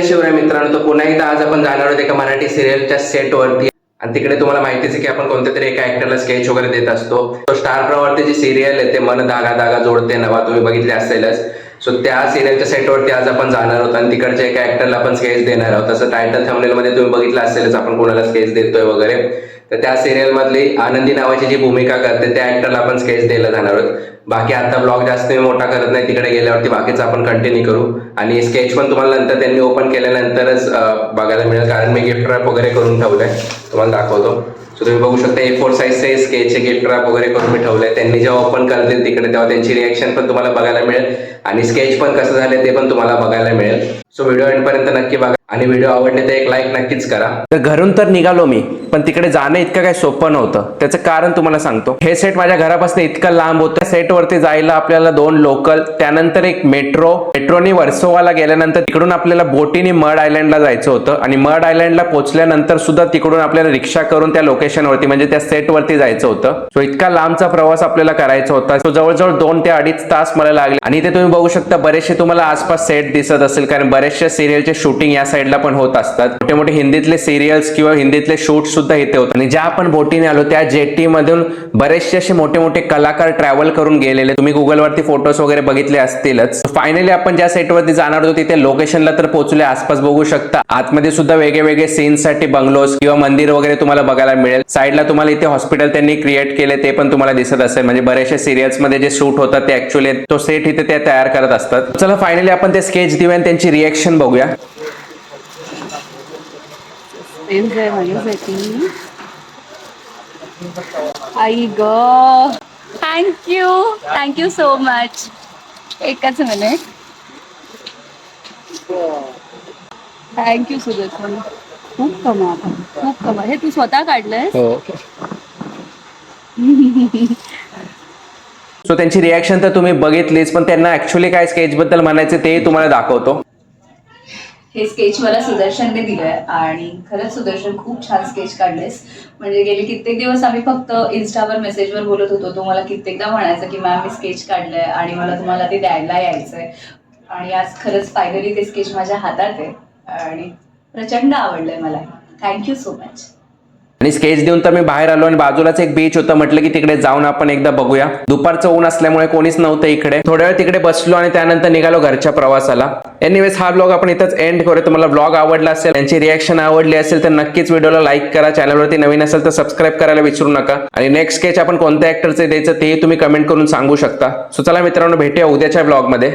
जय शिवराय मित्रांनो. तर पुन्हा एकदा आज आपण जाणार आहोत एका मराठी सिरियलच्या सेटवरती आणि तिकडे तुम्हाला माहितीच आहे की आपण कोणत्या तरी एका ऍक्टरला स्केच वगैरे देत असतो. तो स्टार प्रवाहवरती जी सिरियल आहे ते मन धागा धागा जोडते नवा, तुम्ही बघितले असेलच. सो त्या सिरियलच्या सेटवरती आज आपण जाणार आहोत आणि तिकडच्या एका ऍक्टरला आपण स्केच देणार आहोत. तसं टायटल थंबनेल मध्ये तुम्ही बघितलं असेलच आपण कोणाला स्केच देतोय वगैरे. तर त्या सिरियल मधली आनंदी नावाची जी भूमिका करते त्या ऍक्टरला आपण स्केच द्यायला जाणार आहोत. बाकी आता ब्लॉग जास्त मोठा करत नाही, तिकडे गेल्यावरती बाकीचं आपण कंटिन्यू करू. आणि स्केच पण तुम्हाला नंतर त्यांनी ओपन केल्यानंतरच बघायला मिळेल, कारण मी गिफ्ट रॅप वगैरे करून ठेवलंय, तुम्हाला दाखवतो. सो तुम्ही बघू शकता A4 साईजचे स्केचचे गिफ्ट रॅप वगैरे करून मी ठेवलंय. त्यांनी जेव्हा ओपन करतील तिकडे तेव्हा त्यांची रिएक्शन पण तुम्हाला बघायला मिळेल आणि स्केच पण कसं झाले ते पण तुम्हाला बघायला मिळेल. सो व्हिडिओ एंडपर्यंत नक्की बघा आणि व्हिडिओ आवडले तर एक लाईक नक्कीच करा. तर घरून तर निघालो मी, पण तिकडे जाणं इतकं काही सोपं नव्हतं. त्याचं कारण तुम्हाला सांगतो. हे सेट माझ्या घरापासून इतकं लांब होतं. सेट वरती जायला आपल्याला 2 लोकल, त्यानंतर एक मेट्रोनी वर्सोवाला गेल्यानंतर तिकडून आपल्याला बोटीने मड आयलँडला जायचं होतं आणि मड आयलँडला पोहोचल्यानंतर सुद्धा तिकडून आपल्याला रिक्षा करून त्या लोकेशनवरती म्हणजे त्या सेट वरती जायचं होतं. सो इतका लांबचा प्रवास आपल्याला करायचा होता. सो जवळजवळ 2 ते 2.5 तास मला लागले. आणि इथे तुम्ही बघू शकता बरेचसे तुम्हाला आसपास सेट दिसत असेल, कारण बरेचशा सिरियलचे शूटिंग या साईडला पण होत असतात. मोठे मोठे हिंदीतले सिरियल्स किंवा हिंदीतले शूट सुद्धा इथे होतात. आणि ज्या आपण बोटीने आलो त्या जेटी मधून बरेचसे असे मोठे मोठे कलाकार ट्रॅव्हल करून गेलेले, तुम्ही गुगल वरती फोटोज वगैरे बघितले असतीलच. फायनली आपण ज्या सेट वरती जाणार होतो तिथे लोकेशनला तर पोहोचले. आसपास बघू शकता आतमध्ये सुद्धा वेगळे सीन्स साठी बंगलोज किंवा मंदिर वगैरे तुम्हाला बघायला मिळेल. साईडला तुम्हाला इथे हॉस्पिटल त्यांनी क्रिएट केले ते पण तुम्हाला दिसत असेल, म्हणजे बरेचसे सिरियल्स मध्ये जे शूट होतात ते ऍक्च्युअली तो सेट इथे ते तयार करत असतात. चला फायनली आपण ते स्केच देऊया आणि त्यांची रिएक्शन बघूया. आई ग, थँक्यू सो मच. एकच मिनिट. थँक्यू सुदर्शन. खूप कमाल. हे तू स्वतः काढलंय? सो त्यांची रिएक्शन तर तुम्ही बघितलीच, पण त्यांना ऍक्च्युअली काय स्केच बद्दल म्हणायचं ते तुम्हाला दाखवतो. हे स्केच मला सुदर्शनने दिलंय आणि खरंच सुदर्शन खूप छान स्केच काढलेस. म्हणजे गेले कित्येक दिवस आम्ही फक्त इन्स्टावर मेसेजवर बोलत होतो. तो मला कित्येकदा म्हणायचा की मॅम मी स्केच काढलंय आणि मला तुम्हाला ते द्यायला यायचंय. आणि आज खरंच फायनली ते स्केच माझ्या हातात आहे आणि प्रचंड आवडलंय मला. Thank you so much. आणि स्केच देऊन तर मी बाहेर आलो आणि बाजूलाच एक बीच होतं. म्हटलं की तिकडे जाऊन आपण एकदा बघूया. दुपारचं ऊन असल्यामुळे कोणीच नव्हतं इकडे. थोड्या वेळ तिकडे बसलो आणि त्यानंतर निघालो घरच्या प्रवासाला. एनिवेज हा ब्लॉग आपण इथंच एंड करूया. तुम्हाला ब्लॉग आवडला असेल, त्यांची रिएक्शन आवडली असेल तर नक्कीच व्हिडिओला लाईक करा. चॅनलवरती नवीन असेल तर सबस्क्राईब करायला विसरू नका. आणि नेक्स्ट स्केच आपण कोणत्या ऍक्टरचे द्यायचं ते तुम्ही कमेंट करून सांगू शकता. सो चला मित्रांनो, भेटूया उद्याच्या ब्लॉग मध्ये.